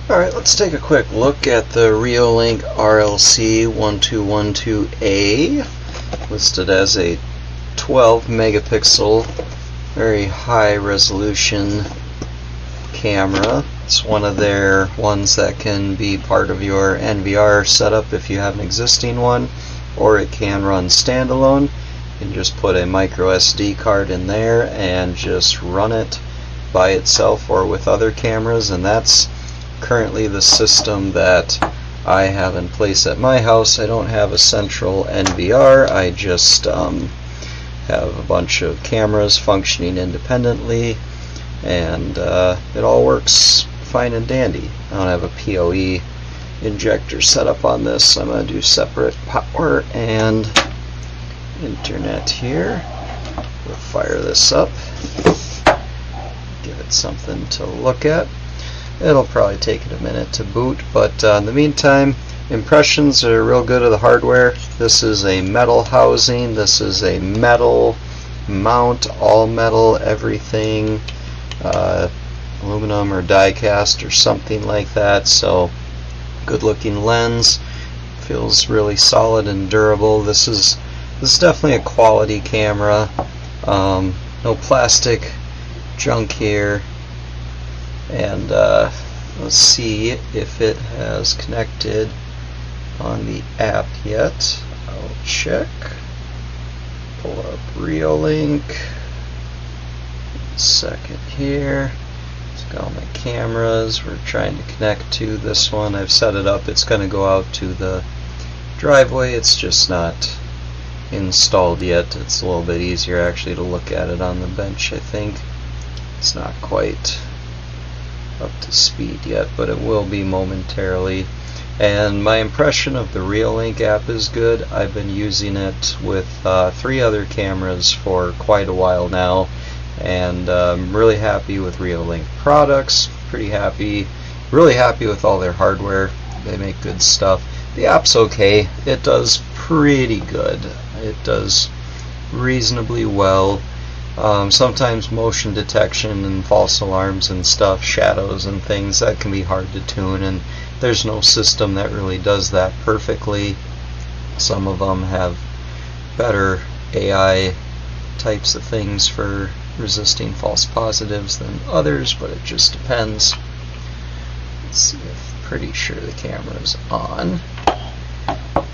Alright, let's take a quick look at the REOLINK RLC 1212A, listed as a 12 megapixel, very high resolution camera. It's one of their ones that can be part of your NVR setup if you have an existing one, or it can run standalone. You can just put a micro SD card in there and just run it by itself or with other cameras, and that's currently the system that I have in place at my house. I don't have a central NVR. I just have a bunch of cameras functioning independently, and it all works fine and dandy. I don't have a PoE injector set up on this. I'm going to do separate power and internet here. We'll fire this up, give it something to look at. It'll probably take it a minute to boot, but in the meantime, impressions are real good of the hardware. This is a metal housing, this is a metal mount, all metal, everything, aluminum or die cast or something like that, so good looking lens, feels really solid and durable. This is definitely a quality camera. No plastic junk here. And let's see if it has connected on the app yet. I'll check. Pull up REOLINK. 1 second here. It's got all my cameras. We're trying to connect to this one. I've set it up. It's going to go out to the driveway. It's just not installed yet. It's a little bit easier actually to look at it on the bench, I think. It's not quite up to speed yet, but it will be momentarily. And my impression of the REOLINK app is good. I've been using it with 3 other cameras for quite a while now, and I'm really happy with REOLINK products. Pretty happy, really happy with all their hardware. They make good stuff. The app's okay. It does pretty good. It does reasonably well. Sometimes motion detection and false alarms and stuff, shadows and things, that can be hard to tune, and there's no system that really does that perfectly. Some of them have better AI types of things for resisting false positives than others, but it just depends. Let's see if, pretty sure the camera is on,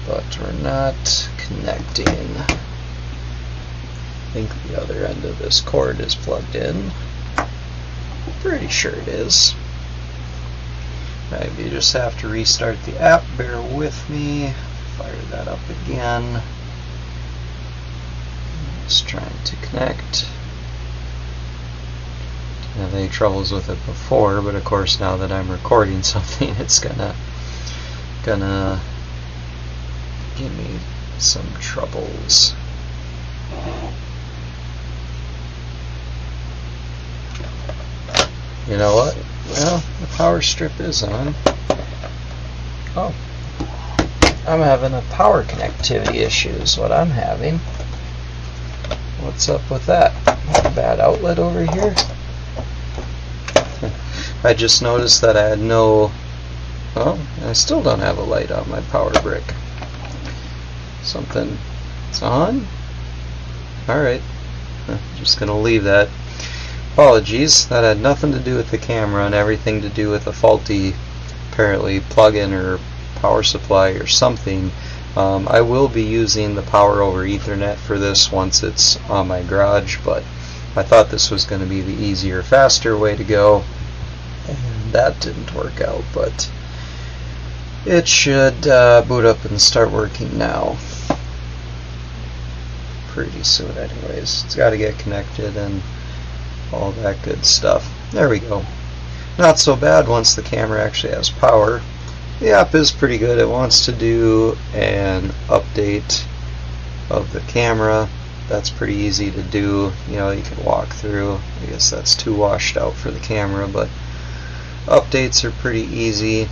but we're not connecting. I think the other end of this cord is plugged in. Pretty sure it is. Maybe you just have to restart the app. Bear with me. Fire that up again. Just trying to connect. Didn't have any troubles with it before, but of course now that I'm recording something, it's gonna give me some troubles. You know what? Well, the power strip is on. Oh, I'm having a power connectivity issue is what I'm having. What's up with that? A bad outlet over here? I just noticed that I had no... Well, I still don't have a light on my power brick. Something... It's on? Alright. Just gonna leave that. Apologies, that had nothing to do with the camera and everything to do with a faulty, apparently, plug-in or power supply or something. I will be using the power over Ethernet for this once it's on my garage, but I thought this was going to be the easier, faster way to go, and that didn't work out, but it should boot up and start working now. Pretty soon anyways. It's got to get connected and all that good stuff. There we go. Not so bad once the camera actually has power. The app is pretty good. It wants to do an update of the camera. That's pretty easy to do. You know, you can walk through. I guess that's too washed out for the camera, but updates are pretty easy.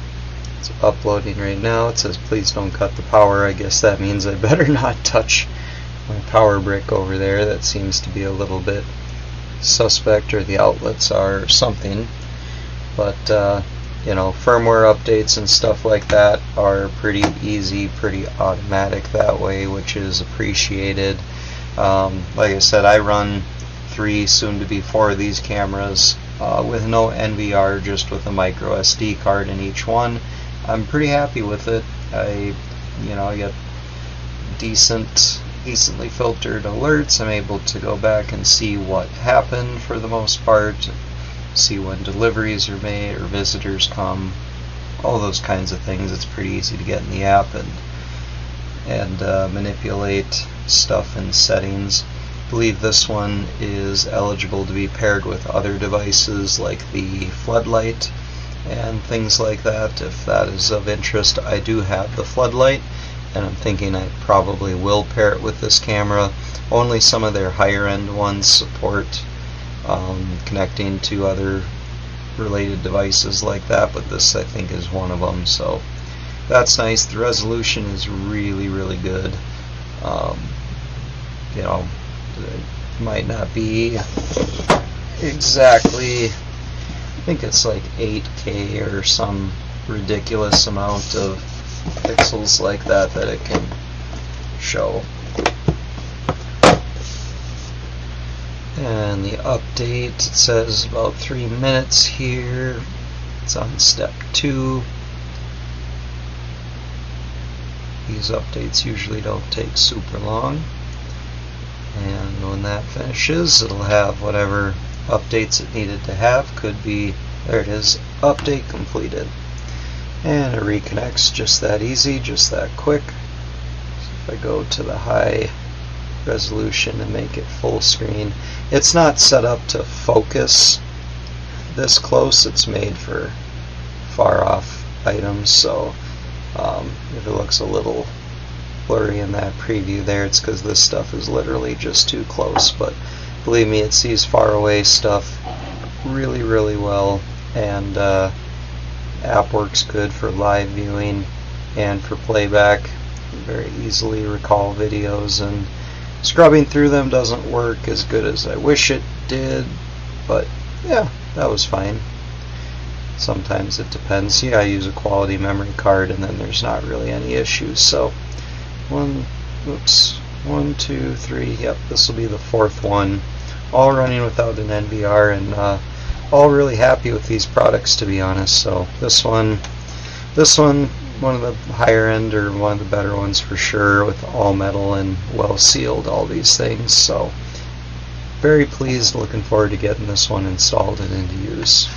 It's uploading right now. It says please don't cut the power. I guess that means I better not touch my power brick over there. That seems to be a little bit suspect, or the outlets are, or something. But you know, firmware updates and stuff like that are pretty easy, pretty automatic that way, which is appreciated. Like I said, I run 3, soon to be 4 of these cameras with no NVR, just with a micro SD card in each one. I'm pretty happy with it. I get decently filtered alerts. I'm able to go back and see what happened for the most part, see when deliveries are made or visitors come, all those kinds of things. It's pretty easy to get in the app and manipulate stuff in settings. I believe this one is eligible to be paired with other devices like the floodlight and things like that. If that is of interest, I do have the floodlight, and I'm thinking I probably will pair it with this camera. Only some of their higher end ones support connecting to other related devices like that, but this I think is one of them, so that's nice. The resolution is really good. It might not be exactly, I think it's like 8K or some ridiculous amount of pixels like that it can show. And the update, it says about 3 minutes here. It's on step 2. These updates usually don't take super long. And when that finishes, it'll have whatever updates it needed to have. Could be, there it is, update completed. And it reconnects just that easy, just that quick. So if I go to the high resolution and make it full screen, it's not set up to focus this close. It's made for far off items, so if it looks a little blurry in that preview there, it's because this stuff is literally just too close. But believe me, it sees far away stuff really well, and app works good for live viewing and for playback. Very easily recall videos, and scrubbing through them doesn't work as good as I wish it did, but yeah, that was fine. Sometimes it depends. Yeah, I use a quality memory card, and then there's not really any issues. So 1, 2, 3, yep, this will be the 4th one, all running without an NVR, and all really happy with these products, to be honest. So this one, one of the higher end, or one of the better ones for sure, with all metal and well sealed, all these things. So very pleased, looking forward to getting this one installed and into use.